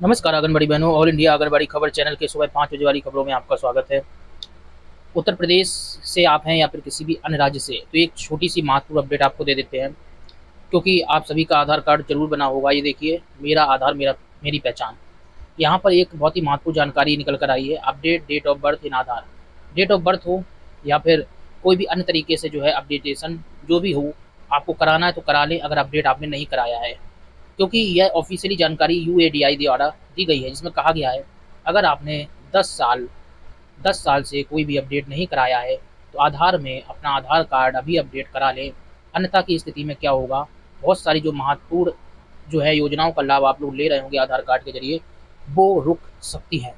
नमस्कार आंगनबाड़ी बहनों। All India anganwadi खबर चैनल के सुबह 5 बजे वाली खबरों में आपका स्वागत है। उत्तर प्रदेश से आप हैं या फिर किसी भी अन्य राज्य से, तो एक छोटी सी महत्वपूर्ण अपडेट आपको दे देते हैं, क्योंकि आप सभी का आधार कार्ड जरूर बना होगा। ये देखिए, मेरा आधार मेरी पहचान। यहाँ पर एक बहुत ही महत्वपूर्ण जानकारी निकल कर आई है। Update date of birth in Aadhaar. Date of birth हो या फिर कोई भी अन्य तरीके से जो है अपडेटेशन जो भी हो, आपको कराना है तो करा लें अगर अपडेट आपने नहीं कराया है, क्योंकि यह ऑफिशियली जानकारी यूएडीआई द्वारा दी गई है, जिसमें कहा गया है अगर आपने 10 साल से कोई भी अपडेट नहीं कराया है तो आधार में अपना आधार कार्ड अभी अपडेट करा लें। अन्यथा की स्थिति में क्या होगा, बहुत सारी जो महत्वपूर्ण जो है योजनाओं का लाभ आप लोग ले रहे होंगे आधार कार्ड के जरिए, वो रुक सकती है।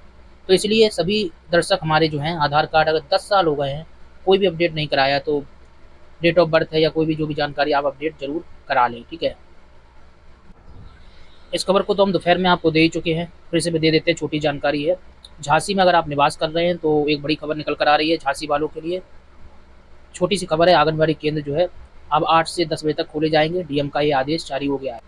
तो इसलिए सभी दर्शक हमारे जो हैं, आधार कार्ड अगर 10 साल हो गए हैं कोई भी अपडेट नहीं कराया, तो डेट ऑफ बर्थ है या कोई भी जो भी जानकारी आप अपडेट जरूर करा लें। ठीक है, इस खबर को तो हम दोपहर में आपको दे ही चुके हैं, फिर से भी दे देते हैं। छोटी जानकारी है, झांसी में अगर आप निवास कर रहे हैं तो एक बड़ी खबर निकल कर आ रही है झांसी वालों के लिए। छोटी सी खबर है, आंगनबाड़ी केंद्र जो है अब 8 से 10 बजे तक खोले जाएंगे। डीएम का ये आदेश जारी हो गया है।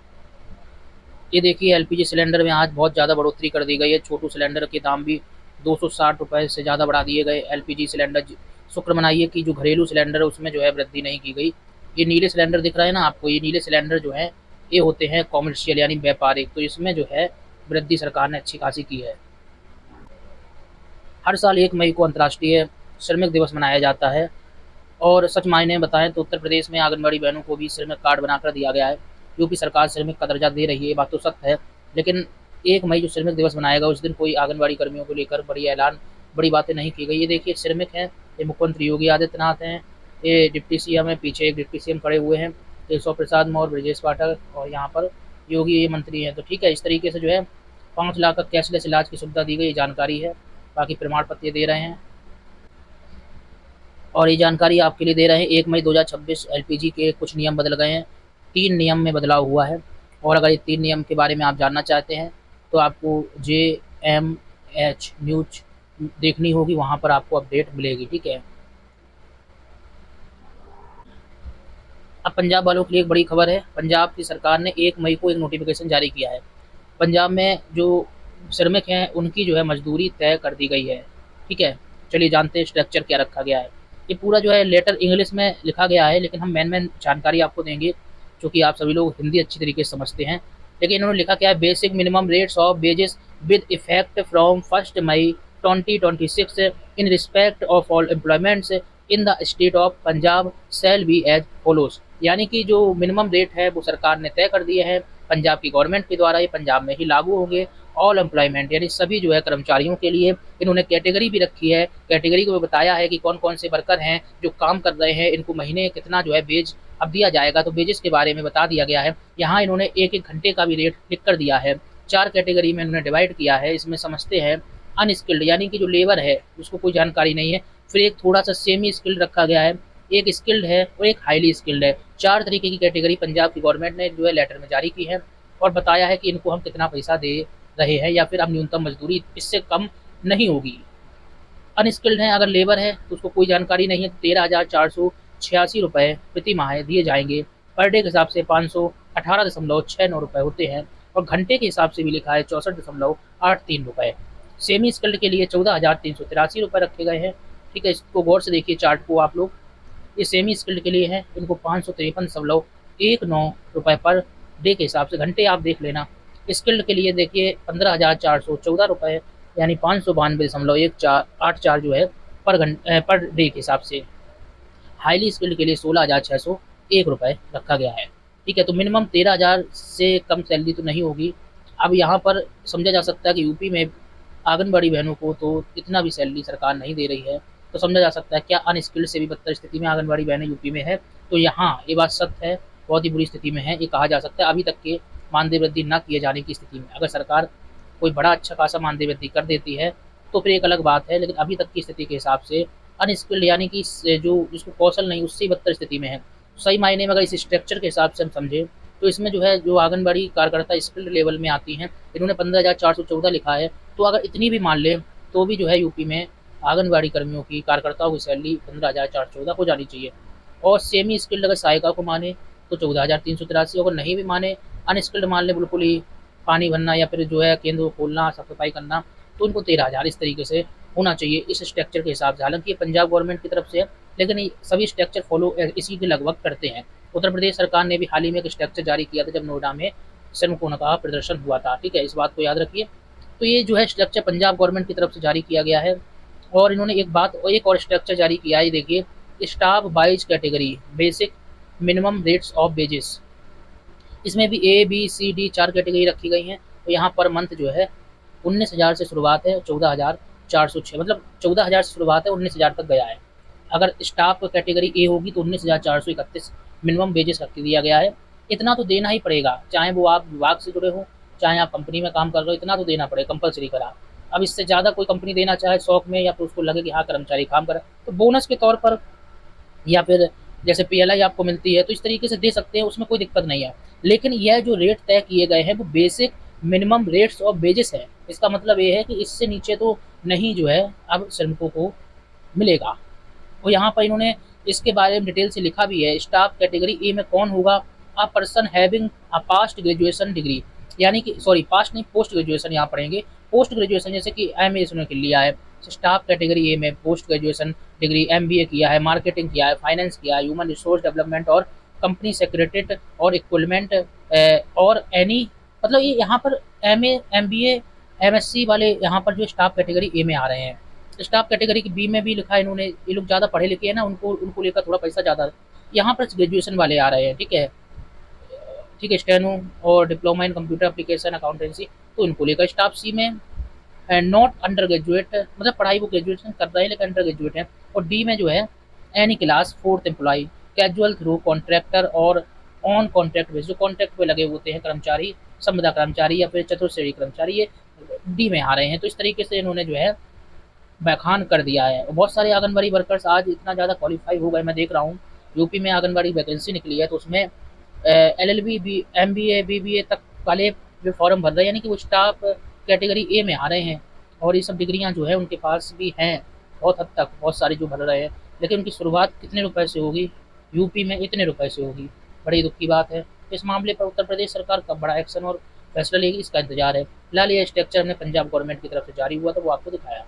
ये देखिए, एलपीजी सिलेंडर में आज बहुत ज़्यादा बढ़ोतरी कर दी गई है। छोटू सिलेंडर के दाम भी 260 रुपये से ज़्यादा बढ़ा दिए गए। एलपीजी सिलेंडर, शुक्र मनाइए कि जो घरेलू सिलेंडर है उसमें जो है वृद्धि नहीं की गई। ये नीले सिलेंडर दिख रहे हैं ना आपको, ये नीले सिलेंडर जो है ये होते हैं कॉमर्शियल यानी व्यापारिक, तो इसमें जो है वृद्धि सरकार ने अच्छी खासी की है। हर साल 1 मई को अंतर्राष्ट्रीय श्रमिक दिवस मनाया जाता है, और सच मायने में बताएं तो उत्तर प्रदेश में आंगनबाड़ी बहनों को भी श्रमिक कार्ड बनाकर दिया गया है। यूपी सरकार श्रमिक का दर्जा दे रही है, ये बात तो सत्य है, लेकिन 1 मई जो श्रमिक दिवस मनाएगा उस दिन कोई आंगनबाड़ी कर्मियों को लेकर बड़ी बातें नहीं की गई। ये देखिए, श्रमिक हैं, ये मुख्यमंत्री योगी आदित्यनाथ हैं, ये डिप्टी सीएम है, पीछे एक डिप्टी सीएम खड़े हुए हैं, केशव प्रसाद मौर्य, ब्रजेश पाठक, और यहाँ पर योगी ये मंत्री हैं। तो ठीक है, इस तरीके से जो है 5 लाख का कैशलेस इलाज की सुविधा दी गई, जानकारी है। बाकी प्रमाण पत्र ये दे रहे हैं, और ये जानकारी आपके लिए दे रहे हैं। 1 मई 2026 एलपीजी के कुछ नियम बदल गए हैं। 3 नियम में बदलाव हुआ है, और अगर ये 3 नियम के बारे में आप जानना चाहते हैं तो आपको JMH न्यूज देखनी होगी, वहाँ पर आपको अपडेट मिलेगी। ठीक है, अब पंजाब वालों के लिए एक बड़ी खबर है। पंजाब की सरकार ने 1 मई को एक नोटिफिकेशन जारी किया है। पंजाब में जो श्रमिक हैं उनकी जो है मजदूरी तय कर दी गई है। ठीक है, चलिए जानते हैं स्ट्रक्चर क्या रखा गया है। ये पूरा जो है लेटर इंग्लिश में लिखा गया है, लेकिन हम मेन जानकारी आपको देंगे, क्योंकि आप सभी लोग हिंदी अच्छी तरीके से समझते हैं। लेकिन इन्होंने लिखा क्या है, basic minimum rates of wages with effect from 1 May 2026 in respect of all employments in the state of Punjab shall be as follows. यानी कि जो मिनिमम रेट है वो सरकार ने तय कर दिए हैं पंजाब की गवर्नमेंट के द्वारा, ये पंजाब में ही लागू होंगे। ऑल एम्प्लॉयमेंट यानी सभी जो है कर्मचारियों के लिए इन्होंने कैटेगरी भी रखी है। कैटेगरी को बताया है कि कौन कौन से वर्कर हैं जो काम कर रहे हैं, इनको महीने कितना जो है वेज अब दिया जाएगा, तो वेजेस के बारे में बता दिया गया है। यहाँ इन्होंने एक एक घंटे का भी रेट लिख कर दिया है। 4 कैटेगरी में इन्होंने डिवाइड किया है। इसमें समझते हैं अनस्किल्ड यानी कि जो लेबर है उसको कोई जानकारी नहीं है। फिर एक थोड़ा सा सेमी स्किल्ड रखा गया है, एक स्किल्ड है और एक हाईली स्किल्ड है। 4 तरीके की कैटेगरी पंजाब की गवर्नमेंट ने जो है लेटर में जारी की है, और बताया है कि इनको हम कितना पैसा दे रहे हैं, या फिर अब न्यूनतम मजदूरी इससे कम नहीं होगी। अनस्किल्ड है अगर लेबर है तो उसको कोई जानकारी नहीं है। 13,486 रुपये प्रति माह दिए जाएंगे। पर डे के हिसाब से 518.69 रुपये होते हैं, और घंटे के हिसाब से भी लिखा है 64.83 रुपये। सेमी स्किल्ड के लिए 14,383 रुपये रखे गए हैं। ठीक है, इसको गौर से देखिए चार्ट को आप लोग। ये सेमी स्किल्ड के लिए है, इनको 553.19 रुपये पर डे के हिसाब से, घंटे आप देख लेना। स्किल्ड के लिए देखिए 15,414 रुपये, यानी 592.1484 जो है पर डे के हिसाब से। हाईली स्किल्ड के लिए 16,601 रुपये रखा गया है। ठीक है, तो मिनिमम 13,000 से कम सैलरी तो नहीं होगी। अब यहाँ पर समझा जा सकता है कि यूपी में आंगनबाड़ी बहनों को तो इतना भी सैलरी सरकार नहीं दे रही है, तो समझा जा सकता है क्या अनस्किल्ड से भी बदतर स्थिति में आंगनबाड़ी बहनें यूपी में है। तो यहाँ ये बात सत्य है, बहुत ही बुरी स्थिति में है, ये कहा जा सकता है। अभी तक के मानदेय वृद्धि न किए जाने की स्थिति में अगर सरकार कोई बड़ा अच्छा खासा मानदेय वृद्धि कर देती है तो फिर एक अलग बात है, लेकिन अभी तक की स्थिति के हिसाब से अनस्किल्ड यानी कि जो जिसको कौशल नहीं, उससे बदतर स्थिति में है। सही मायने में अगर इस स्ट्रक्चर के हिसाब से हम समझें तो इसमें जो है जो आंगनबाड़ी कार्यकर्ता स्किल्ड लेवल में आती हैं, इन्होंने 15,414 लिखा है, तो अगर इतनी भी मान लें तो भी जो है यूपी में आंगनबाड़ी कर्मियों की कार्यकर्ताओं की सैलरी 15,414 हो जानी चाहिए। और सेमी स्किल्ड अगर सहायिका को माने तो 14,383, अगर नहीं भी माने अनस्किल्ड मान लें बिल्कुल ही, पानी भरना या फिर जो है केंद्र को खोलना, साफ सफाई करना, तो उनको 13,000 इस तरीके से होना चाहिए इस स्ट्रक्चर के हिसाब से। हालांकि ये पंजाब गवर्नमेंट की तरफ से है, लेकिन सभी स्ट्रक्चर फॉलो इसी के लगभग करते हैं। उत्तर प्रदेश सरकार ने भी हाल ही में एक स्ट्रक्चर जारी किया था जब नोएडा में श्रमिकों का प्रदर्शन हुआ था, ठीक है, इस बात को याद रखिए। तो ये जो है स्ट्रक्चर पंजाब गवर्नमेंट की तरफ से जारी किया गया है। और इन्होंने एक और स्ट्रक्चर जारी किया है, देखिए, staff wise category basic minimum rates of wages. इसमें भी A B C D 4 category रखी गई हैं। तो यहाँ पर मंथ जो है 19,000 से शुरुआत है, 14,406, मतलब 14,000 से शुरुआत है, 19,000 तक गया है। अगर स्टाफ कैटेगरी ए होगी तो 19,431 मिनिमम वेजेस रख दिया गया है। इतना तो देना ही पड़ेगा, चाहे वो आप विभाग से जुड़े हो, चाहे आप कंपनी में काम कर रहे हो, इतना तो देना पड़ेगा, कंपलसरी करा। अब इससे ज़्यादा कोई कंपनी देना चाहे शौक में, या फिर उसको लगे कि हाँ कर्मचारी काम करे, तो बोनस के तौर पर या फिर जैसे पीएलआई आपको मिलती है, तो इस तरीके से दे सकते हैं, उसमें कोई दिक्कत नहीं है। लेकिन यह जो रेट तय किए गए हैं वो basic minimum rates of wages है। इसका मतलब ये है कि इससे नीचे तो नहीं जो है अब श्रमिकों को मिलेगा। और यहाँ पर इन्होंने इसके बारे में डिटेल से लिखा भी है। स्टाफ कैटेगरी ए में कौन होगा? A person having a past graduation degree, यानी कि सॉरी पास्ट नहीं, पोस्ट ग्रेजुएशन यहाँ पढ़ेंगे। पोस्ट ग्रेजुएशन जैसे कि एमए इसने लिया है, स्टाफ कैटेगरी ए में पोस्ट ग्रेजुएशन डिग्री, एमबीए किया है, मार्केटिंग किया है, फाइनेंस किया है, ह्यूमन रिसोर्स डेवलपमेंट और कंपनी सेक्रेटरीट और इक्वलमेंट और एनी, मतलब ये यहाँ पर एमए, एमबीए, एमएससी वाले यहाँ पर जो स्टाफ कैटेगरी ए में आ रहे हैं। स्टाफ कैटेगरी की बी में भी लिखा है इन्होंने, ये लोग ज़्यादा पढ़े लिखे हैं ना, उनको लेकर थोड़ा पैसा ज़्यादा। यहाँ पर ग्रेजुएशन वाले आ रहे हैं, ठीक है, ठीक है, स्टेनो और diploma in computer application accountancy, तो इनको लेकर। स्टाफ सी में नॉट अंडर ग्रेजुएट, मतलब पढ़ाई वो ग्रेजुएशन कर रहे हैं लेकिन अंडर ग्रेजुएट है। और डी में जो है any class fourth employ, casual through contractor और ऑन कॉन्ट्रैक्ट बेस, जो कॉन्ट्रैक्ट पे लगे होते हैं कर्मचारी, संविदा कर्मचारी या फिर चतुर्श्रेणी कर्मचारी, ये डी में आ रहे हैं। तो इस तरीके से इन्होंने जो है बैखान कर दिया है। बहुत सारे आंगनबाड़ी वर्कर्स आज इतना ज़्यादा क्वालिफाई हो गए, मैं देख रहा हूँ यूपी में आंगनबाड़ी वैकेंसी निकली है तो उसमें एलएलबी, एमबीए, बीबीए तक वाले जो फॉर्म भर रहे हैं, यानी कि वो स्टाफ कैटेगरी ए में आ रहे हैं। और ये सब डिग्रियां जो है उनके पास भी हैं बहुत हद तक, बहुत सारे जो भर रहे हैं, लेकिन उनकी शुरुआत कितने रुपए से होगी? यूपी में इतने रुपए से होगी। बड़ी दुख की बात है। इस मामले पर उत्तर प्रदेश सरकार कब बड़ा एक्शन और फैसला लेगी, इसका इंतजार है। फिलहाल ये स्ट्रक्चर हमने पंजाब गवर्नमेंट की तरफ से जारी हुआ था, वो आपको दिखाया।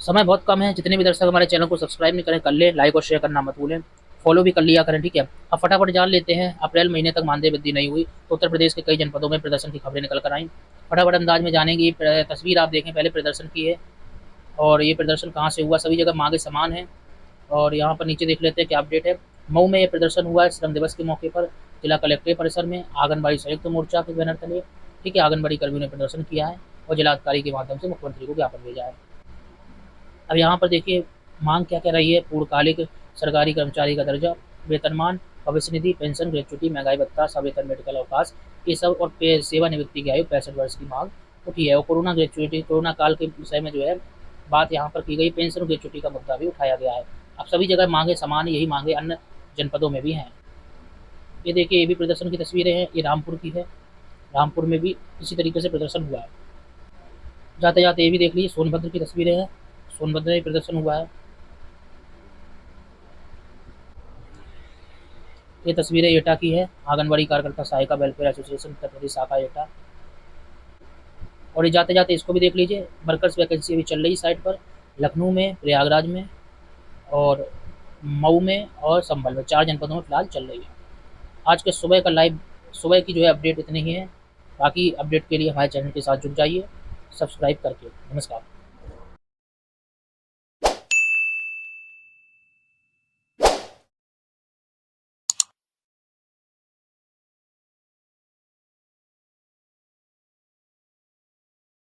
समय बहुत कम है, जितने भी दर्शक हमारे चैनल को सब्सक्राइब नहीं करें कर ले, लाइक और शेयर करना मत भूलें, फॉलो भी कर लिया करें, ठीक है। अब फटाफट जान लेते हैं, अप्रैल महीने तक मानदेय वृद्धि नहीं हुई तो उत्तर प्रदेश के कई जनपदों में प्रदर्शन की खबरें निकल कर आई। फटाफट अंदाज में जानेंगे। तस्वीर आप देखें पहले प्रदर्शन की है, और ये प्रदर्शन कहाँ से हुआ, सभी जगह मांगे समान है। और यहाँ पर नीचे देख लेते हैं क्या अपडेट है। मऊ में ये प्रदर्शन हुआ है श्रम दिवस के मौके पर, जिला कलेक्ट्रेट परिसर में आंगनबाड़ी संयुक्त मोर्चा के बैनर तले, ठीक है, आंगनबाड़ी कर्मियों ने प्रदर्शन किया है और जिलाधिकारी के माध्यम से मुख्यमंत्री को ज्ञापन भेजा है। अब यहाँ पर देखिए मांग क्या क्या रही है। पूर्णकालिक सरकारी कर्मचारी का दर्जा, वेतनमान, भविष्य निधि, पेंशन, ग्रेच्युटी, महंगाई भत्ता, सवेतन मेडिकल अवकाश, ये सब, और सेवानिवृत्ति की आयु 65 वर्ष की मांग उठी है। और कोरोना ग्रेच्युटी, कोरोना काल के विषय में जो है बात यहाँ पर की गई, पेंशन ग्रेच्युटी का मुद्दा भी उठाया गया है। अब सभी जगह मांगे समान, यही मांगे अन्य जनपदों में भी हैं। ये देखिए ये भी प्रदर्शन की तस्वीरें हैं, ये रामपुर की है, रामपुर में भी इसी तरीके से प्रदर्शन हुआ है। जाते जाते ये भी देख लीजिए सोनभद्र की तस्वीरें हैं, सोनभद्र में प्रदर्शन हुआ है। ये तस्वीरें एटा की है, आंगनबाड़ी कार्यकर्ता सहायिका वेलफेयर एसोसिएशन उत्तर प्रदेश शाखा एटा। और ये जाते जाते इसको भी देख लीजिए, वर्कर्स वैकेंसी अभी चल रही साइट पर, लखनऊ में, प्रयागराज में और मऊ में और संभल में, 4 जनपदों में फिलहाल चल रही है। आज के सुबह का लाइव, सुबह की जो है अपडेट इतनी ही है। बाकी अपडेट के लिए हमारे चैनल के साथ जुड़ जाइए सब्सक्राइब करके। नमस्कार।